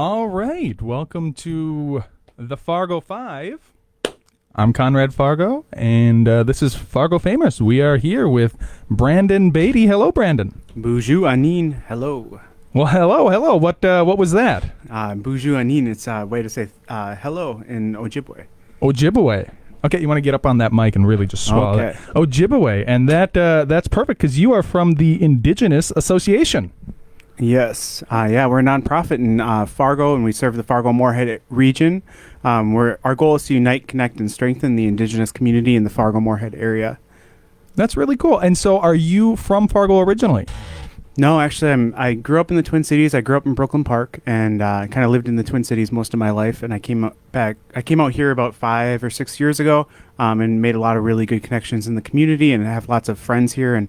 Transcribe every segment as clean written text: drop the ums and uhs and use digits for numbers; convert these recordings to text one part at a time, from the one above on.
All right, welcome to the Fargo Five. I'm Conrad Fargo, and this is Fargo Famous. We are here with Brandon Baity. Hello, Brandon. Bonjour, Anine. Hello. Well, hello. What was that? Bonjour, Anine. It's a way to say hello in Ojibwe. Ojibwe. Okay, you want to get up on that mic and really just swallow Okay. that. Ojibwe, and that's perfect because you are from the Indigenous Association. Yes. We're a nonprofit in Fargo, and we serve the Fargo-Moorhead region. Our goal is to unite, connect, and strengthen the Indigenous community in the Fargo-Moorhead area. That's really cool. And so, are you from Fargo originally? No, actually, I grew up in the Twin Cities. I grew up in Brooklyn Park, and kind of lived in the Twin Cities most of my life. And I came out here about 5 or 6 years ago, and made a lot of really good connections in the community, and have lots of friends here, and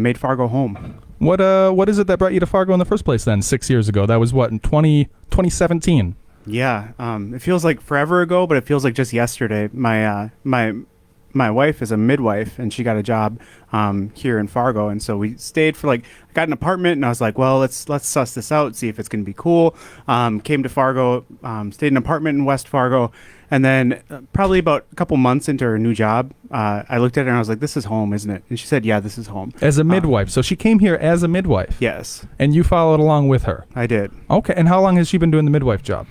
made Fargo home. What is it that brought you to Fargo in the first place then, 6 years ago? That was what, in 2017? Yeah, it feels like forever ago, but it feels like just yesterday. My wife is a midwife, and she got a job here in Fargo, and so we stayed for I got an apartment, and I was like, well, let's suss this out, see if it's gonna be cool. Came to Fargo, stayed in an apartment in West Fargo, and then probably about a couple months into her new job, I looked at her and I was like, this is home, isn't it? And she said, yeah, this is home. As a midwife. So she came here as a midwife. Yes, And you followed along with her. I did. Okay. And how long has she been doing the midwife job?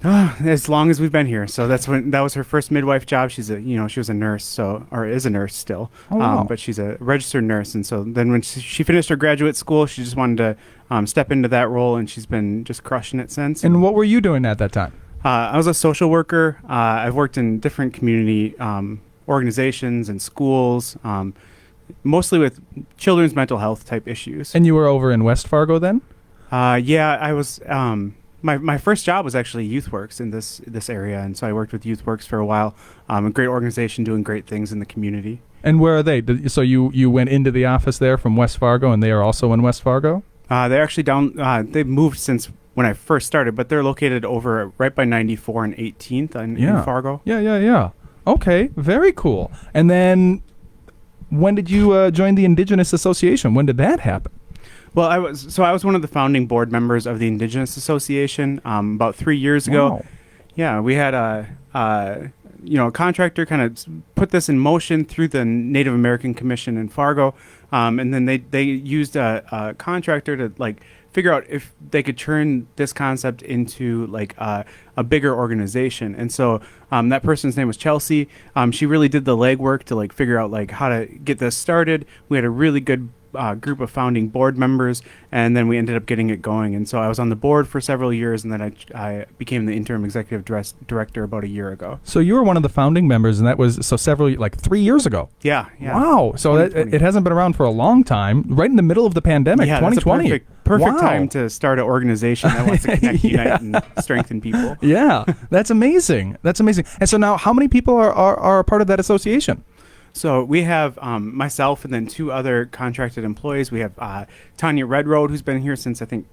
As long as we've been here. So that was her first midwife job. She was a nurse, or is a nurse still. Oh, wow. But she's a registered nurse. And so then when she finished her graduate school, she just wanted to step into that role, and she's been just crushing it since. And what were you doing at that time? I was a social worker. I've worked in different community organizations and schools, mostly with children's mental health type issues. And you were over in West Fargo then? Yeah, I was. My first job was actually YouthWorks in this area, and so I worked with YouthWorks for a while. A great organization doing great things in the community. And where are they? So you went into the office there from West Fargo, and they are also in West Fargo? They're actually down. They've moved since when I first started, but they're located over right by 94 and 18th in Fargo. Yeah. Okay, very cool. And then when did you join the Indigenous Association? When did that happen? Well, I was one of the founding board members of the Indigenous Association about 3 years ago. Wow. Yeah, we had a contractor kind of put this in motion through the Native American Commission in Fargo, and then they used a contractor to figure out if they could turn this concept into a bigger organization. And so that person's name was Chelsea. She really did the legwork to figure out how to get this started. We had a really good group of founding board members, and then we ended up getting it going. And so I was on the board for several years, and then I became the interim executive director about a year ago. So you were one of the founding members, and that was 3 years ago. Yeah. Wow. So it hasn't been around for a long time, right in the middle of the pandemic, Yeah, 2020. that's a perfect Wow. time to start an organization that wants to connect, Yeah. unite, and strengthen people. Yeah, that's amazing. And so now how many people are a part of that association? So we have myself and then 2 other contracted employees. We have Tanya Redroad, who's been here since I think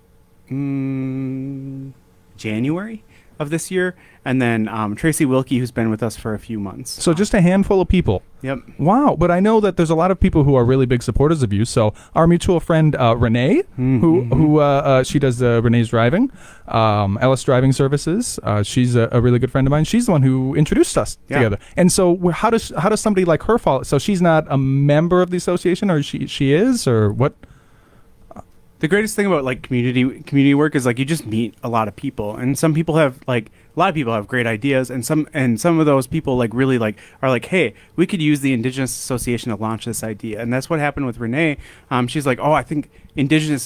January of this year, and then Tracy Wilkie, who's been with us for a few months. So just a handful of people. Yep. Wow. But I know that there's a lot of people who are really big supporters of you. So our mutual friend Renee, who she does Renee's driving, Ellis Driving Services. She's a really good friend of mine. She's the one who introduced us together. And so how does somebody like her follow? So she's not a member of the association, or she is, or what? The greatest thing about community work is you just meet a lot of people, and some people have a lot of people have great ideas, and some of those people really are hey, we could use the Indigenous Association to launch this idea. And that's what happened with Renee. She's like, oh, I think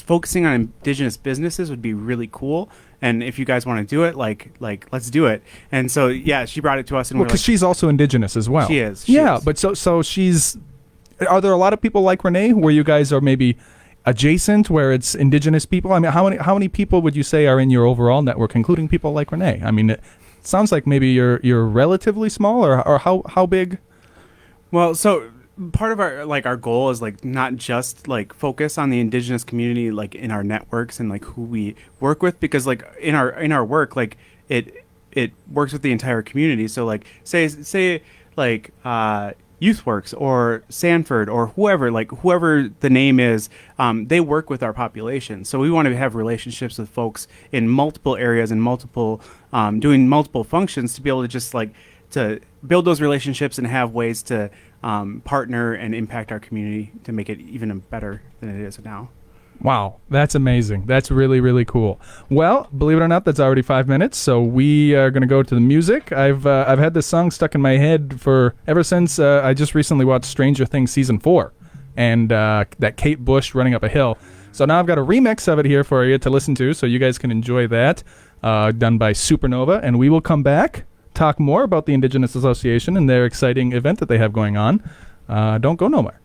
focusing on Indigenous businesses would be really cool, and if you guys want to do it, let's do it. And so yeah, she brought it to us, and Well, because she's also Indigenous as well. She is. But so she's. Are there a lot of people like Renee where you guys are maybe adjacent, where it's Indigenous people? I mean, how many people would you say are in your overall network, including people like Renee? I mean, it sounds like maybe you're relatively small, or how big? Well, so part of our goal is not just focus on the Indigenous community in our networks and who we work with, because in our work it works with the entire community. So say YouthWorks or Sanford or whoever the name is, they work with our population. So we want to have relationships with folks in multiple areas and doing multiple functions to be able to just to build those relationships and have ways to partner and impact our community to make it even better than it is now. Wow, that's amazing. That's really, really cool. Well, believe it or not, that's already 5 minutes, so we are going to go to the music. I've had this song stuck in my head ever since I just recently watched Stranger Things Season 4, and that Kate Bush running up a hill. So now I've got a remix of it here for you to listen to, so you guys can enjoy that, done by Supernova, and we will come back, talk more about the Indigenous Association and their exciting event that they have going on. Don't go nowhere.